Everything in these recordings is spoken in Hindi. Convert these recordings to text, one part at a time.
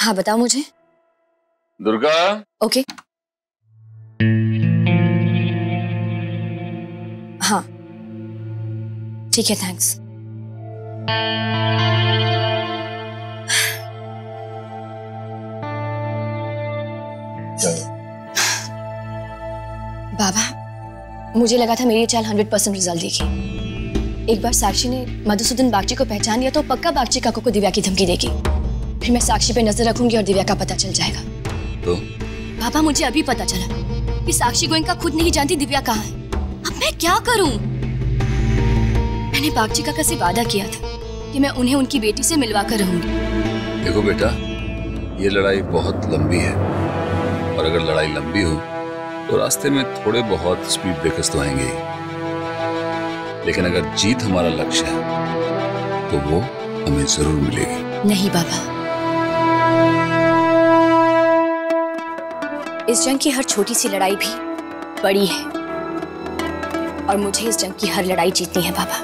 हाँ बताओ मुझे। दुर्गा। ओके। हाँ ठीक है, थैंक्स। बाबा, मुझे लगा था मेरी चाल 100% रिजल्ट देगी। एक बार साक्षी ने मधुसूदन बागची को पहचान लिया तो पक्का बागची काकू को दिव्या की धमकी देगी। फिर मैं साक्षी पे नजर रखूंगी और दिव्या का पता चल जाएगा। तो बाबा, मुझे अभी पता चला कि साक्षी गोयनका खुद नहीं जानती दिव्या कहाँ है। अब मैं क्या करूं? मैंने बागची काका से वादा किया था कि मैं उन्हें उनकी बेटी से मिलवा कर रहूंगी। देखो बेटा, ये लड़ाई बहुत लंबी है और अगर लड़ाई लंबी हो तो रास्ते में थोड़े बहुत स्पीड ब्रेकर्स तो आएंगे ही, लेकिन अगर जीत हमारा लक्ष्य है तो वो हमें जरूर मिलेगी। नहीं बाबा, इस जंग की हर छोटी सी लड़ाई भी बड़ी है और मुझे इस जंग की हर लड़ाई जीतनी है बाबा।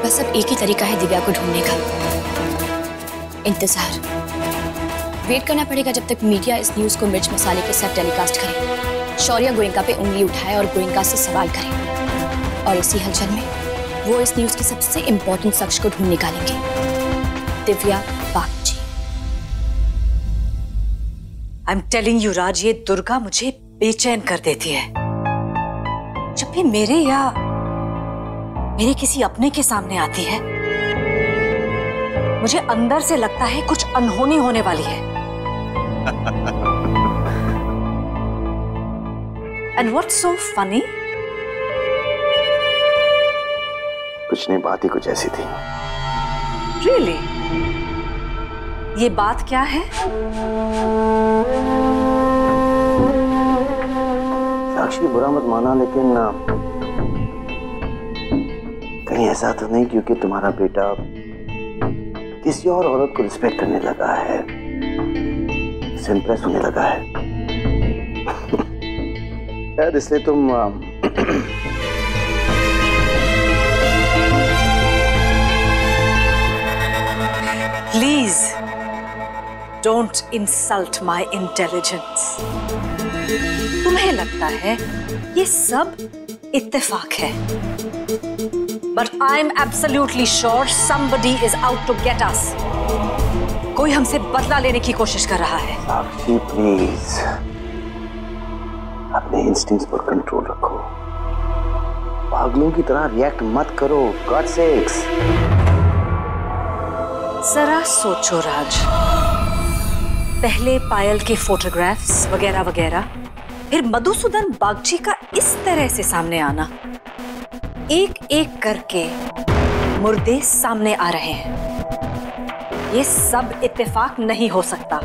बस अब एक ही तरीका है दिव्या को ढूंढने का, इंतजार। वेट करना पड़ेगा जब तक मीडिया इस न्यूज को मिर्च मसाले के साथ टेलीकास्ट करे, शौर्य गोयनका पे उंगली उठाए और गोयनका से सवाल करे, और इसी हलचल में वो इस न्यूज के सबसे इंपॉर्टेंट शख्स को ढूंढ निकालेंगे, Divya Bagchi. I am telling you Raj, ये दुर्गा मुझे बेचैन कर देती है। जब भी मेरे या मेरे किसी अपने के सामने आती है, मुझे अंदर से लगता है कुछ अनहोनी होने वाली है। And what's so funny? कुछ नहीं, बात ही कुछ ऐसी थी। Really? ये बात क्या है? साक्षी बुरा मत माना, लेकिन कहीं ऐसा तो नहीं क्योंकि तुम्हारा बेटा किसी और औरत को रिस्पेक्ट करने लगा है, इससे इंप्रेस होने लगा है। शायद इसलिए तुम please don't insult my intelligence. तुम्हें लगता है ये सब इत्तेफाक है, but I am absolutely sure somebody is out to get us. कोई हमसे बदला लेने की कोशिश कर रहा है। साक्षी प्लीज अपने इंस्टिंक्ट्स पर कंट्रोल रखो, पागलों की तरह रिएक्ट मत करो। God sakes. जरा सोचो राज, पहले पायल के फोटोग्राफ्स वगैरह वगैरह, फिर मधुसूदन बागची का इस तरह से सामने आना, एक एक करके मुर्दे सामने आ रहे हैं। ये सब इत्तेफाक नहीं हो सकता।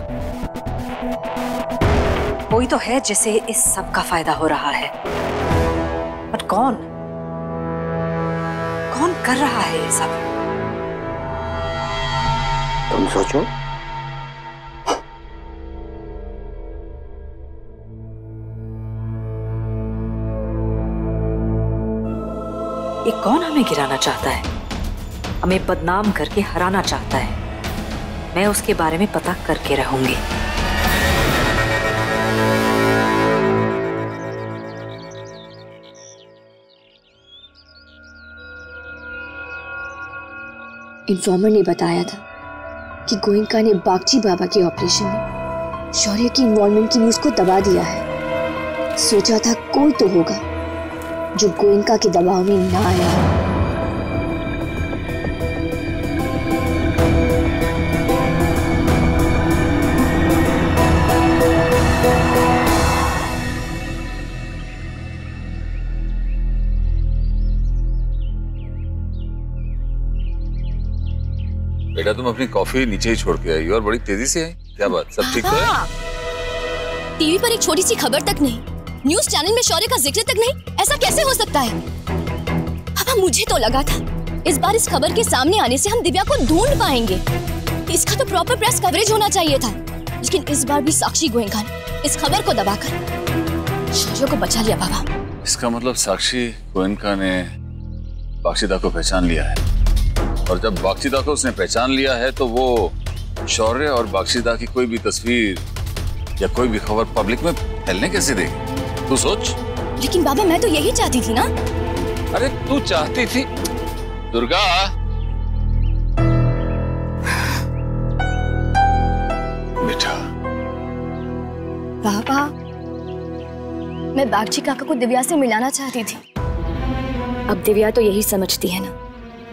कोई तो है जिसे इस सब का फायदा हो रहा है, बट कौन? कौन कर रहा है ये सब? तुम सोचो। ये कौन हमें गिराना चाहता है, हमें बदनाम करके हराना चाहता है। मैं उसके बारे में पता करके रहूंगी। इन्फॉर्मर ने बताया था कि गोयनका ने बागची बाबा के ऑपरेशन में शौर्य की इन्वॉल्वमेंट की न्यूज को दबा दिया है। सोचा था कोई तो होगा जो गोयनका के दबाव में ना आया। बेटा, तुम अपनी कॉफी नीचे ही छोड़ के आई और बड़ी तेजी से आई, क्या बात? सब ठीक तो है? टीवी पर एक छोटी सी खबर तक नहीं, न्यूज चैनल में शौर्य का जिक्र तक नहीं, ऐसा कैसे हो सकता है? पापा, मुझे तो लगा था इस बार इस खबर के सामने आने से हम दिव्या को ढूंढ पाएंगे। इसका तो प्रॉपर प्रेस कवरेज होना चाहिए था, लेकिन इस बार भी साक्षी गोयनका ने इस खबर को दबाकर शौर्य को बचा लिया। पापा, इसका मतलब साक्षी गोयनका ने बागची दा को पहचान लिया है। और जब बाक्षिता को उसने पहचान लिया है तो वो शौर्य और बाक्षिता की कोई भी तस्वीर या कोई भी खबर पब्लिक में फैलने कैसे देगी? तू सोच। लेकिन बाबा मैं तो यही चाहती थी ना। अरे तू चाहती थी दुर्गा। बेटा। बाबा मैं बागची काका को दिव्या से मिलाना चाहती थी। अब दिव्या तो यही समझती है ना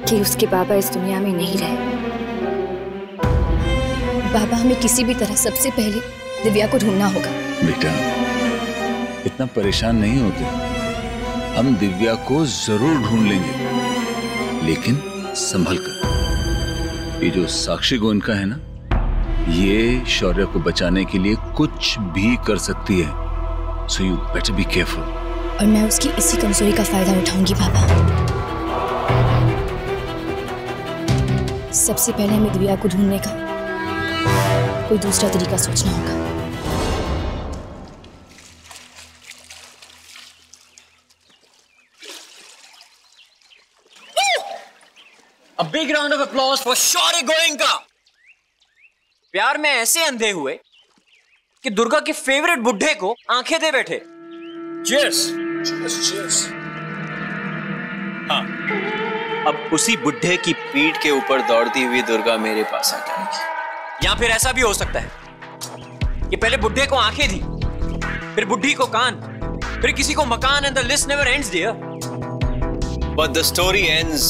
कि उसके बाबा इस दुनिया में नहीं रहे। बाबा हमें किसी भी तरह सबसे पहले दिव्या को ढूंढना होगा। बेटा इतना परेशान नहीं होते, हम दिव्या को जरूर ढूंढ लेंगे, लेकिन संभल कर। ये जो साक्षी गोयनका है ना, ये शौर्य को बचाने के लिए कुछ भी कर सकती है। So you better be careful. और मैं उसकी इसी कमजोरी का फायदा उठाऊंगी बाबा। सबसे पहले हमें दिव्या को ढूंढने का कोई दूसरा तरीका सोचना होगा। A big round of applause for शौर्य गोयनका। प्यार में ऐसे अंधे हुए कि दुर्गा के फेवरेट बुड्ढे को आंखें दे बैठे। Cheers। Cheers। हाँ, अब उसी बुड्ढे की पीठ के ऊपर दौड़ती हुई दुर्गा मेरे पास आ जाएगी। या फिर ऐसा भी हो सकता है कि पहले बुड्ढे को आंखें दी, फिर बुड्ढी को कान, फिर किसी को मकान, and the list never ends dear। But the story ends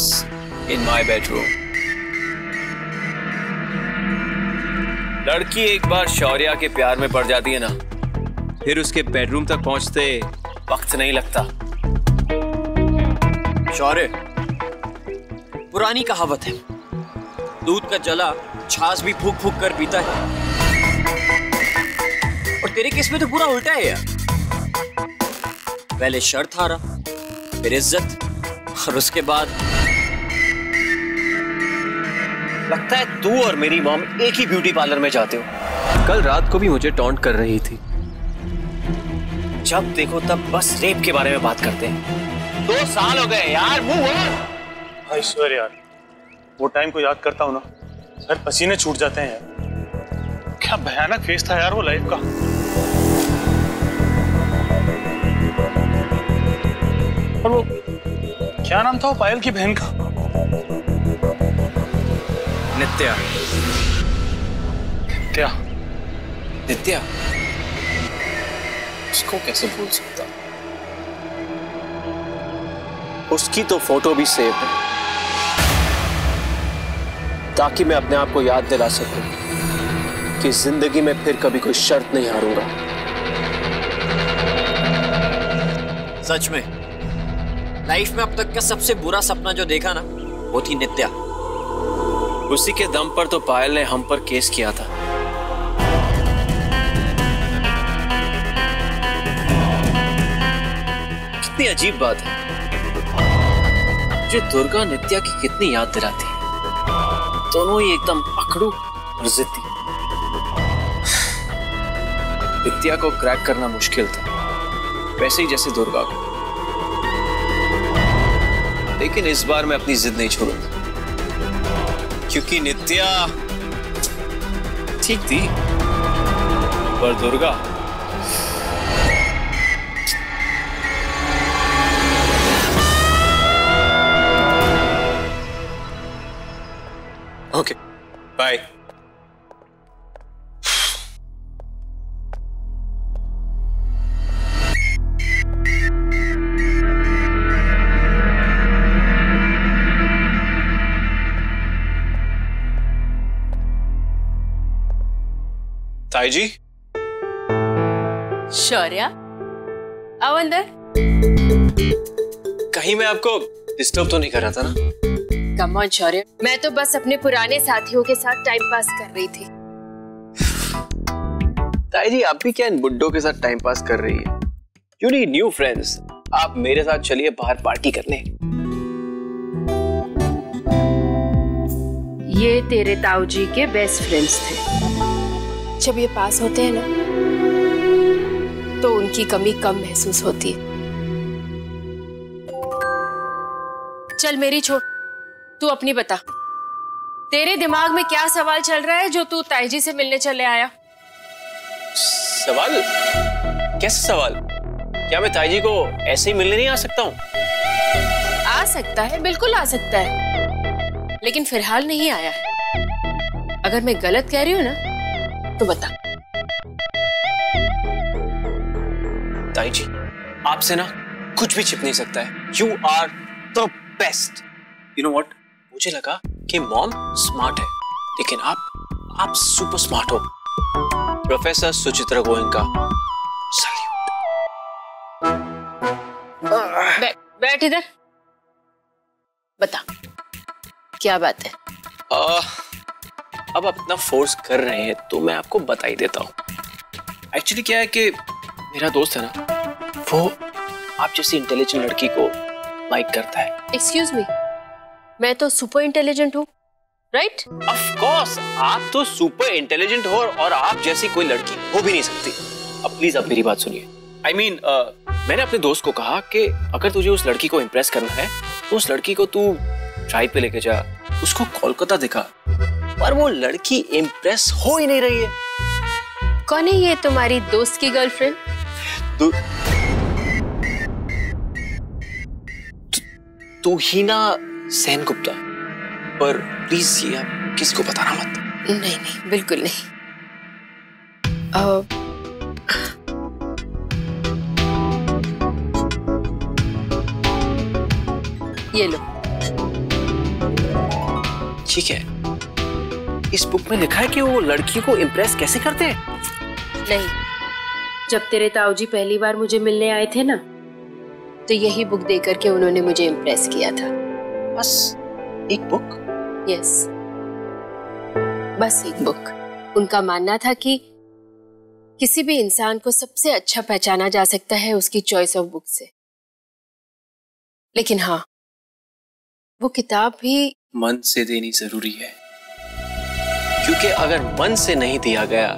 in my bedroom। लड़की एक बार शौर्या के प्यार में पड़ जाती है ना, फिर उसके बेडरूम तक पहुंचते वक्त नहीं लगता। शौर्य, पुरानी कहावत है, दूध का जला छाछ भी फूक फूक कर पीता है। और तेरे केस में तो पूरा उल्टा है यार। पहले शर्त हारा, फिर इज्जत, और उसके बाद लगता है तू और मेरी मॉम एक ही ब्यूटी पार्लर में जाते हो। कल रात को भी मुझे टॉन्ट कर रही थी। जब देखो तब बस रेप के बारे में बात करते हैं। 2 साल हो गए यार, मूव ऑन। ऐश्वर्य यार, वो टाइम को याद करता हूँ ना, सर पसीने छूट जाते हैं यार। क्या भयानक फेस था यार वो लाइफ का। और वो क्या नाम था वो पायल की बहन का? नित्या। क्या? नित्या, उसको कैसे भूल सकता? उसकी तो फोटो भी सेव है, ताकि मैं अपने आप को याद दिला सकूं कि जिंदगी में फिर कभी कोई शर्त नहीं हारूंगा। सच में लाइफ में अब तक का सबसे बुरा सपना जो देखा ना, वो थी नित्या। उसी के दम पर तो पायल ने हम पर केस किया था। कितनी अजीब बात है, जो दुर्गा नित्या की कितनी याद दिलाती है। दोनों ही एकदम अकड़ू और जिद्दी। नित्या को क्रैक करना मुश्किल था, वैसे ही जैसे दुर्गा को। लेकिन इस बार मैं अपनी जिद नहीं छोड़ूंगा, क्योंकि नित्या ठीक थी, पर दुर्गा ओके बाय। ताई जी। शौर्या, आओ अंदर। कहीं मैं आपको डिस्टर्ब तो नहीं कर रहा था ना? कम ऑन शौर्य, मैं तो बस अपने पुराने साथियों के साथ टाइम पास कर रही थी। ताई जी, आप भी क्या इन बुड्ढों के साथ टाइम पास कर रही है? You need new friends. आप मेरे साथ चलिए बाहर पार्टी करने। ये तेरे ताऊ जी के बेस्ट फ्रेंड्स थे। जब ये पास होते हैं ना, तो उनकी कमी कम महसूस होती है। चल मेरी छोड़, तू अपनी बता, तेरे दिमाग में क्या सवाल चल रहा है जो तू ताईजी से मिलने चले आया? सवाल? कैसे सवाल? क्या मैं ताईजी को ऐसे ही मिलने नहीं आ सकता हूँ? आ सकता है, बिल्कुल आ सकता है, लेकिन फिलहाल नहीं आया है। अगर मैं गलत कह रही हूँ ना तो बता। ताईजी, आपसे ना कुछ भी छिप नहीं सकता है। You are the best. You know what? मुझे लगा कि मॉम स्मार्ट है, लेकिन आप सुपर स्मार्ट हो। Professor Suchitra Goenka, salute. बैठ इधर, बता क्या बात है? अब अपना फोर्स कर रहे हैं तो मैं आपको बता ही देता हूँ। एक्चुअली क्या है कि मेरा दोस्त है ना, वो आप जैसी इंटेलिजेंट लड़की को लाइक करता है। एक्सक्यूज मी, मैं तो सुपर इंटेलिजेंट हूँ, राइट? ऑफ कोर्स, आप तो सुपर इंटेलिजेंट हो और आप जैसी कोई लड़की हो भी नहीं सकती। अब प्लीज आप मेरी बात सुनिए। I mean, मैंने अपने दोस्त को कहा कि अगर तुझे उस लड़की को इम्प्रेस करना है तो उस लड़की को तू ड्राइव पे लेके जा, उसको कोलकाता दिखा। पर वो लड़की इम्प्रेस हो ही नहीं रही है। कौन है ये तुम्हारी दोस्त की गर्लफ्रेंड? तुहीना सेनगुप्ता। पर प्लीज ये आप किसी को बताना मत। नहीं, बिल्कुल नहीं। ये लो। ठीक है, इस बुक में लिखा है कि वो लड़कियों को इम्प्रेस कैसे करते हैं? नहीं, जब तेरे ताऊजी पहली बार मुझे मिलने आए थे ना, तो यही बुक देकर के उन्होंने मुझे इम्प्रेस किया था। बस एक बुक? यस, बस एक बुक। उनका मानना था कि किसी भी इंसान को सबसे अच्छा पहचाना जा सकता है उसकी चॉइस ऑफ बुक से। लेकिन हाँ, वो किताब भी मन से देनी जरूरी है, क्योंकि अगर मन से नहीं दिया गया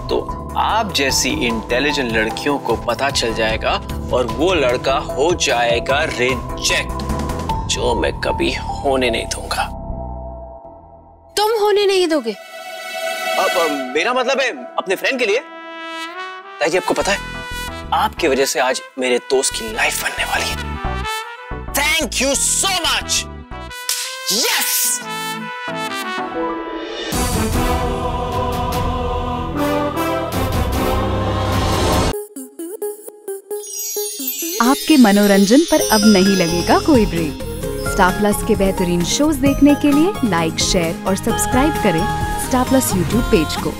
तो आप जैसी इंटेलिजेंट लड़कियों को पता चल जाएगा और वो लड़का हो जाएगा रिजेक्ट, जो मैं कभी होने नहीं दूंगा। तुम होने नहीं दोगे? अब मेरा मतलब है अपने फ्रेंड के लिए। ताकि आपको पता है, आपकी वजह से आज मेरे दोस्त की लाइफ बनने वाली है। Thank you so much. Yes! आपके मनोरंजन पर अब नहीं लगेगा कोई ब्रेक। स्टार प्लस के बेहतरीन शोज देखने के लिए लाइक, शेयर और सब्सक्राइब करें स्टार प्लस यूट्यूब पेज को।